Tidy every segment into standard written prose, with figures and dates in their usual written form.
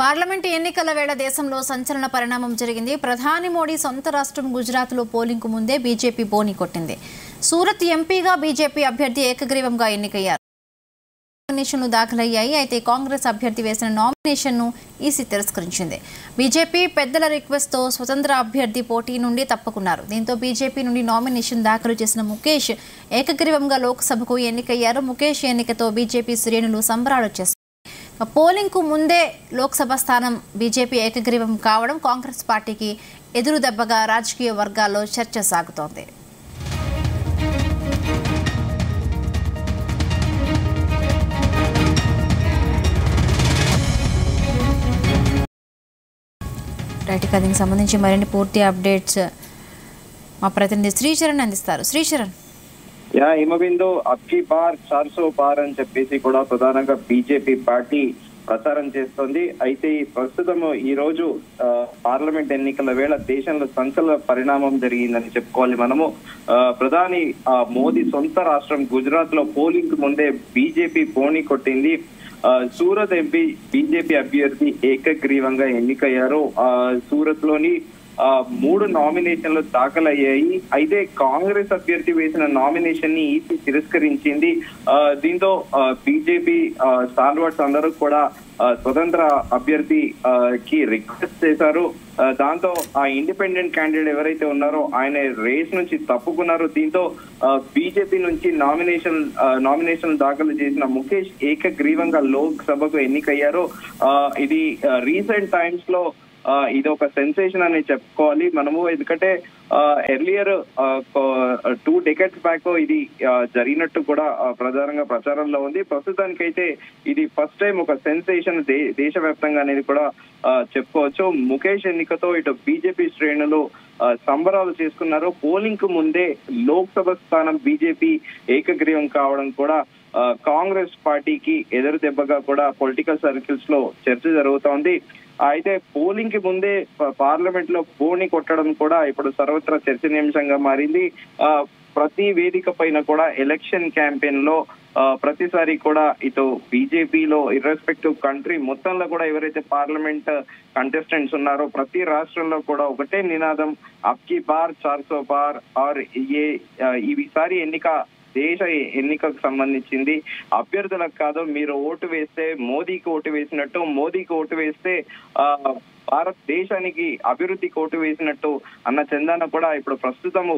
Parliament ఎన్నికల వేళ దేశంలో సంచలన పరిణామం జరిగింది. ప్రధాని మోడీ సొంత రాష్ట్రం గుజరాత్లో పోలింగ్కు ముందే బీజేపీ బోని కొట్టింది. సూరత్ ఎంపీగా బీజేపీ అభ్యర్థి ఏకగ్రీవంగా ఎన్నికయ్యారు. నామినేషన్లు దాఖలయ్యాయి. అయితే కాంగ్రెస్ అభ్యర్థి వేసిన నామినేషన్ను ఈసీ తిరస్కరించింది. బీజేపీ పెద్దల రిక్వెస్ట్తో స్వతంత్ర అభ్యర్థి పోటీ నుండి తప్పుకున్నారు. దీంతో బీజేపీ నుండి నామినేషన్ దాఖలు చేసిన ముఖేష్ ఏకగ్రీవంగా లోక్సభకు ఎన్నికయ్యారు. ముఖేష్ ఎన్నికతో బీజేపీ శ్రేణులు సంబరాలు చేశారు. పోలింగ్కు ముందే లోక్సభ స్థానం బీజేపీ ఏకగ్రీవం కావడం కాంగ్రెస్ పార్టీకి ఎదురు దెబ్బగా రాజకీయ వర్గాల్లో చర్చ సాగుతోంది. రైట్, దీనికి సంబంధించి మరిన్ని పూర్తి అప్డేట్స్ మా ప్రతినిధి శ్రీచరణ్ అందిస్తారు. శ్రీచరణ్, హిమబిందు అబ్కి బార్ 400 పార్ అని చెప్పేసి కూడా ప్రధానంగా బీజేపీ పార్టీ ప్రచారం చేస్తోంది. అయితే ప్రస్తుతం ఈ రోజు పార్లమెంట్ ఎన్నికల వేళ దేశంలో సంచలన పరిణామం జరిగిందని చెప్పుకోవాలి. మనము ప్రధాని మోదీ సొంత రాష్ట్రం గుజరాత్ లో పోలింగ్ ముందే బీజేపీ బోని కొట్టింది. సూరత్ ఎంపీ బీజేపీ అభ్యర్థి ఏకగ్రీవంగా ఎన్నికయ్యారు. సూరత్ లోని 3 నామినేషన్లు దాఖలయ్యాయి. అయితే కాంగ్రెస్ అభ్యర్థి వేసిన నామినేషన్ ని ఈసీ తిరస్కరించింది. దీంతో బీజేపీ స్టాల్వర్డ్స్ అందరూ కూడా స్వతంత్ర అభ్యర్థికి రిక్వెస్ట్ చేశారు. దాంతో ఆ ఇండిపెండెంట్ క్యాండిడేట్ ఎవరైతే ఉన్నారో ఆయన రేస్ నుంచి తప్పుకున్నారు. దీంతో బీజేపీ నుంచి నామినేషన్ దాఖలు చేసిన ముఖేష్ ఏకగ్రీవంగా లోక్సభకు ఎన్నికయ్యారు. ఇది రీసెంట్ టైమ్స్ లో ఇది ఒక సెన్సేషన్ అని చెప్పుకోవాలి మనము. ఎందుకంటే ఎర్లియర్ 2 decades బ్యాక్ ఇది జరిగినట్టు కూడా ప్రధానంగా ప్రచారంలో ఉంది. ప్రస్తుతానికైతే ఇది ఫస్ట్ టైం ఒక సెన్సేషన్ దేశవ్యాప్తంగా అనేది కూడా చెప్పుకోవచ్చు. ముఖేష్ ఎన్నికతో ఇటు బీజేపీ శ్రేణులు సంబరాలు చేసుకున్నారు. పోలింగ్ కు ముందే లోక్సభ స్థానం బీజేపీ ఏకగ్రీవం కావడం కూడా కాంగ్రెస్ పార్టీకి ఎదురు దెబ్బగా కూడా పొలిటికల్ సర్కిల్స్ లో చర్చ జరుగుతోంది. అయితే పోలింగ్ కి ముందే పార్లమెంట్ లో బోని కొట్టడం కూడా ఇప్పుడు సర్వత్రా చర్చనీయాంశంగా మారింది. ప్రతి వేదిక పైన కూడా ఎలక్షన్ క్యాంపెయిన్ లో ప్రతిసారి కూడా ఇటు బీజేపీలో ఇర్రెస్పెక్టివ్ కంట్రీ మొత్తంలో కూడా ఎవరైతే పార్లమెంట్ కంటెస్టెంట్స్ ఉన్నారో ప్రతి రాష్ట్రంలో కూడా ఒకటే నినాదం, అబ్కి బార్ 400 పార్ ఆర్ ఈసారి ఎన్నిక దేశ ఎన్నికకు సంబంధించింది. అభ్యర్థులకు కాదు, మీరు ఓటు వేస్తే మోదీకి ఓటు వేసినట్టు, మోదీకి ఓటు వేస్తే భారతదేశానికి అభివృద్ధికి ఓటు వేసినట్టు అన్న చందాన కూడా ఇప్పుడు ప్రస్తుతము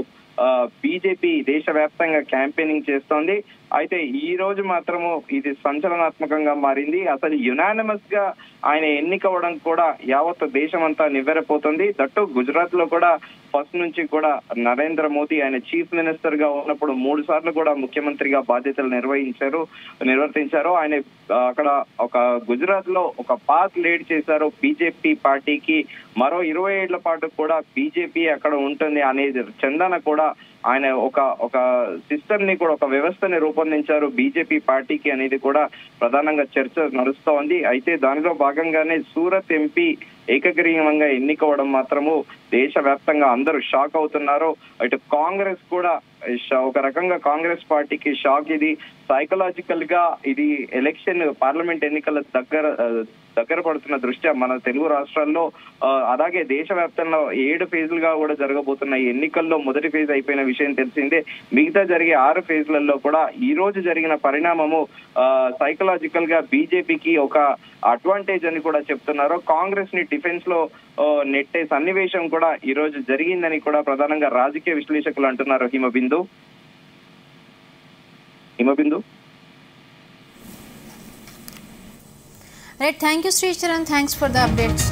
బీజేపీ దేశవ్యాప్తంగా క్యాంపెయినింగ్ చేస్తోంది. అయితే ఈ రోజు మాత్రము ఇది సంచలనాత్మకంగా మారింది. అసలు యునానిమస్ గా ఆయన ఎన్నికవడం కూడా యావత్ దేశం అంతా నివ్వెరపోతుంది. దట్టు గుజరాత్ లో కూడా ఫస్ట్ నుంచి కూడా నరేంద్ర మోదీ ఆయన చీఫ్ మినిస్టర్ గా ఉన్నప్పుడు 3 సార్లు కూడా ముఖ్యమంత్రిగా బాధ్యతలు నిర్వర్తించారు. ఆయన అక్కడ ఒక గుజరాత్ లో ఒక పాత్ లీడ్ చేశారు. బీజేపీ పార్టీకి మరో 20 ఏళ్ల పాటు కూడా బీజేపీ అక్కడ ఉంటుంది అనేది చందాన కూడా ఆయన ఒక సిస్టమ్ ని కూడా ఒక వ్యవస్థని రూపొందించారు బీజేపీ పార్టీకి అనేది కూడా ప్రధానంగా చర్చ నడుస్తోంది. అయితే దానిలో భాగంగానే సూరత్ ఎంపీ ఏకగ్రీవంగా ఎన్నికవడం మాత్రము దేశవ్యాప్తంగా అందరూ షాక్ అవుతున్నారు. ఇటు కాంగ్రెస్ కూడా ఒక రకంగా కాంగ్రెస్ పార్టీకి షాక్. ఇది సైకలాజికల్ గా ఇది ఎలక్షన్ పార్లమెంట్ ఎన్నికల దగ్గర పడుతున్న దృష్ట్యా మన తెలుగు రాష్ట్రాల్లో అలాగే దేశవ్యాప్తంగా 7 ఫేజ్లుగా కూడా జరగబోతున్న ఈ ఎన్నికల్లో మొదటి ఫేజ్ అయిపోయిన విషయం తెలిసిందే. మిగతా జరిగే 6 ఫేజ్లలో కూడా ఈ రోజు జరిగిన పరిణామము సైకలాజికల్ గా బీజేపీకి ఒక అడ్వాంటేజ్ అని కూడా చెప్తున్నారు. కాంగ్రెస్ ని డిఫెన్స్ లో నెట్టే సన్నివేశం కూడా ఈ రోజు జరిగిందని కూడా ప్రధానంగా రాజకీయ విశ్లేషకులు అంటున్నారు. Himabindu right, thank you Sricharan, thanks for the updates.